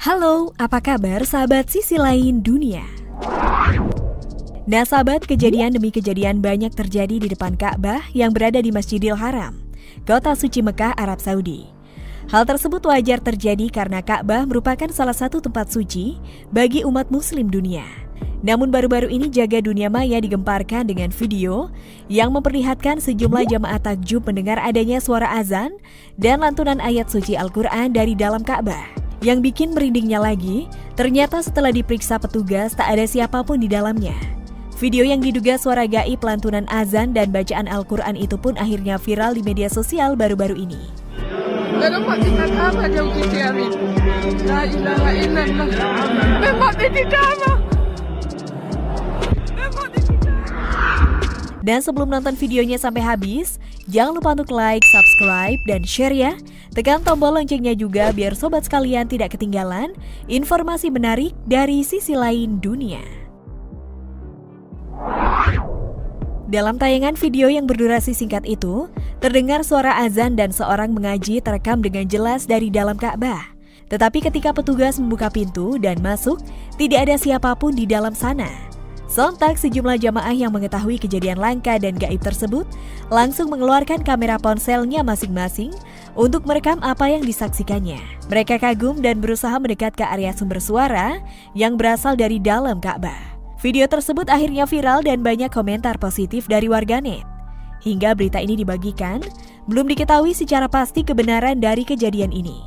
Halo, apa kabar sahabat sisi lain dunia? Nah sahabat, kejadian demi kejadian banyak terjadi di depan Ka'bah yang berada di Masjidil Haram, kota suci Mekah, Arab Saudi. Hal tersebut wajar terjadi karena Ka'bah merupakan salah satu tempat suci bagi umat muslim dunia. Namun baru-baru ini jaga dunia maya digemparkan dengan video yang memperlihatkan sejumlah jamaah takjub mendengar adanya suara azan dan lantunan ayat suci Al-Quran dari dalam Ka'bah. Yang bikin merindingnya lagi, ternyata setelah diperiksa petugas tak ada siapapun di dalamnya. Video yang diduga suara gaib lantunan azan dan bacaan Al-Quran itu pun akhirnya viral di media sosial baru-baru ini. Dan sebelum nonton videonya sampai habis, jangan lupa untuk like, subscribe, dan share ya. Tekan tombol loncengnya juga biar sobat sekalian tidak ketinggalan informasi menarik dari sisi lain dunia. Dalam tayangan video yang berdurasi singkat itu, terdengar suara azan dan seorang mengaji terekam dengan jelas dari dalam Ka'bah. Tetapi ketika petugas membuka pintu dan masuk, tidak ada siapapun di dalam sana. Sontak sejumlah jamaah yang mengetahui kejadian langka dan gaib tersebut langsung mengeluarkan kamera ponselnya masing-masing untuk merekam apa yang disaksikannya. Mereka kagum dan berusaha mendekat ke area sumber suara yang berasal dari dalam Ka'bah. Video tersebut akhirnya viral dan banyak komentar positif dari warganet. Hingga berita ini dibagikan, belum diketahui secara pasti kebenaran dari kejadian ini.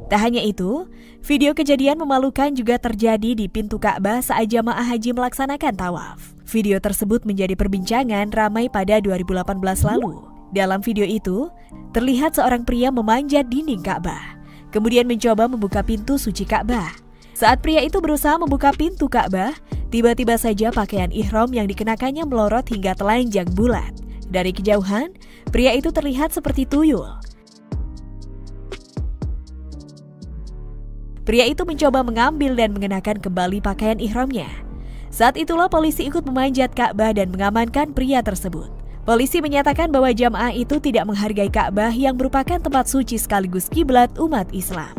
Tak hanya itu, video kejadian memalukan juga terjadi di pintu Ka'bah saat jamaah haji melaksanakan tawaf. Video tersebut menjadi perbincangan ramai pada 2018 lalu. Dalam video itu, terlihat seorang pria memanjat dinding Ka'bah, kemudian mencoba membuka pintu suci Ka'bah. Saat pria itu berusaha membuka pintu Ka'bah, tiba-tiba saja pakaian ihram yang dikenakannya melorot hingga telanjang bulat. Dari kejauhan, pria itu terlihat seperti tuyul. Pria itu mencoba mengambil dan mengenakan kembali pakaian ihramnya. Saat itulah polisi ikut memanjat Ka'bah dan mengamankan pria tersebut. Polisi menyatakan bahwa jamaah itu tidak menghargai Ka'bah yang merupakan tempat suci sekaligus kiblat umat Islam.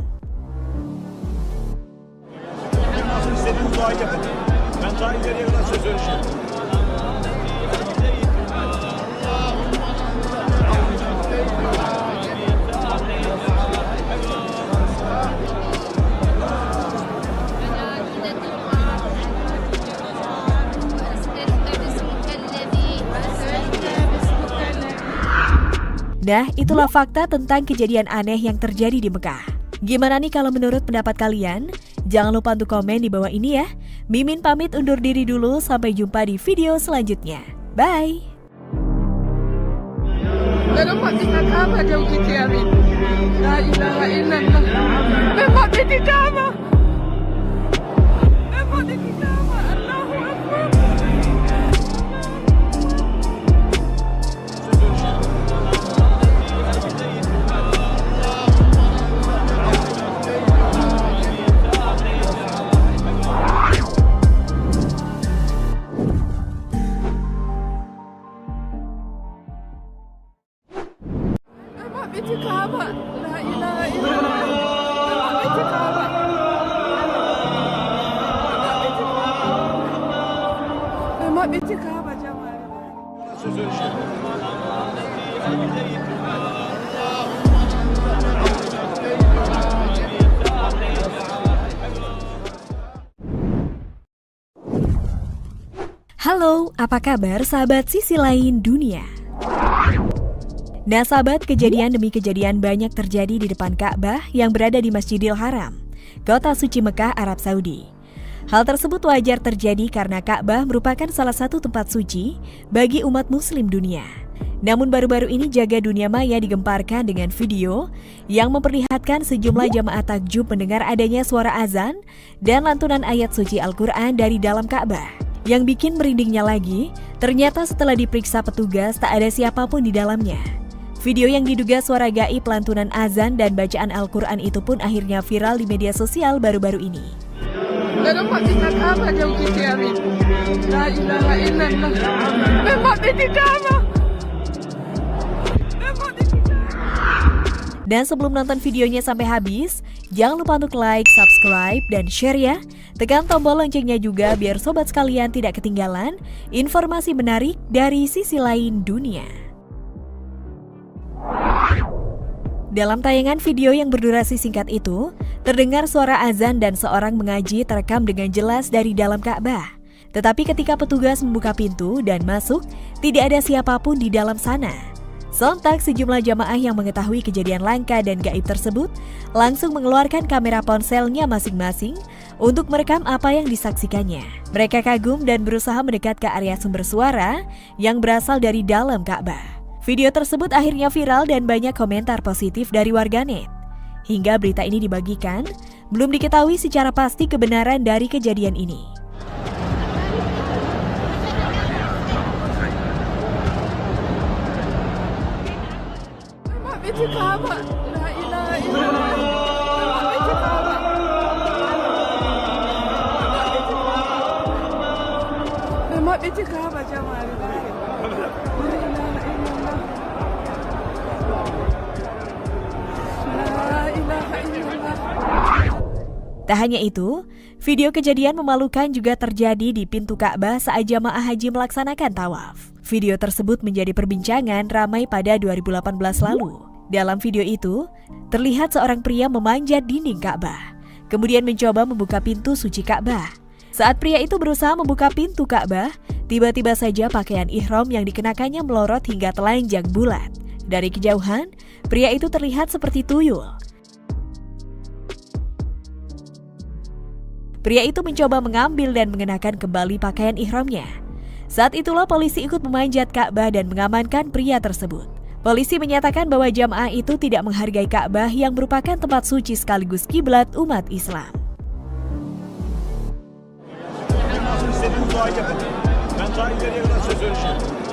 Nah, itulah fakta tentang kejadian aneh yang terjadi di Mekah. Gimana nih kalau menurut pendapat kalian? Jangan lupa untuk komen di bawah ini ya. Mimin pamit undur diri dulu, sampai jumpa di video selanjutnya. Bye! Halo, apa kabar sahabat sisi lain dunia? Nah sahabat, kejadian demi kejadian banyak terjadi di depan Ka'bah yang berada di Masjidil Haram, kota suci Mekah, Arab Saudi. Hal tersebut wajar terjadi karena Ka'bah merupakan salah satu tempat suci bagi umat muslim dunia. Namun baru-baru ini jaga dunia maya digemparkan dengan video yang memperlihatkan sejumlah jamaah takjub mendengar adanya suara azan dan lantunan ayat suci Al-Quran dari dalam Ka'bah. Yang bikin merindingnya lagi, ternyata setelah diperiksa petugas tak ada siapapun di dalamnya. Video yang diduga suara gaib lantunan azan dan bacaan Al-Quran itu pun akhirnya viral di media sosial baru-baru ini. Dan sebelum nonton videonya sampai habis, jangan lupa untuk like, subscribe, dan share ya. Tekan tombol loncengnya juga biar sobat sekalian tidak ketinggalan informasi menarik dari sisi lain dunia. Dalam tayangan video yang berdurasi singkat itu, terdengar suara azan dan seorang mengaji terekam dengan jelas dari dalam Ka'bah. Tetapi ketika petugas membuka pintu dan masuk, tidak ada siapapun di dalam sana. Sontak sejumlah jamaah yang mengetahui kejadian langka dan gaib tersebut langsung mengeluarkan kamera ponselnya masing-masing untuk merekam apa yang disaksikannya. Mereka kagum dan berusaha mendekat ke area sumber suara yang berasal dari dalam Ka'bah. Video tersebut akhirnya viral dan banyak komentar positif dari warganet. Hingga berita ini dibagikan, belum diketahui secara pasti kebenaran dari kejadian ini. Tak hanya itu, video kejadian memalukan juga terjadi di pintu Ka'bah saat jamaah haji melaksanakan tawaf. Video tersebut menjadi perbincangan ramai pada 2018 lalu. Dalam video itu, terlihat seorang pria memanjat dinding Ka'bah, kemudian mencoba membuka pintu suci Ka'bah. Saat pria itu berusaha membuka pintu Ka'bah, tiba-tiba saja pakaian ihram yang dikenakannya melorot hingga telanjang bulat. Dari kejauhan, pria itu terlihat seperti tuyul. Pria itu mencoba mengambil dan mengenakan kembali pakaian ihramnya. Saat itulah polisi ikut memanjat Ka'bah dan mengamankan pria tersebut. Polisi menyatakan bahwa jamaah itu tidak menghargai Ka'bah yang merupakan tempat suci sekaligus kiblat umat Islam. Ben daha ileriye kadar söz vereceğim.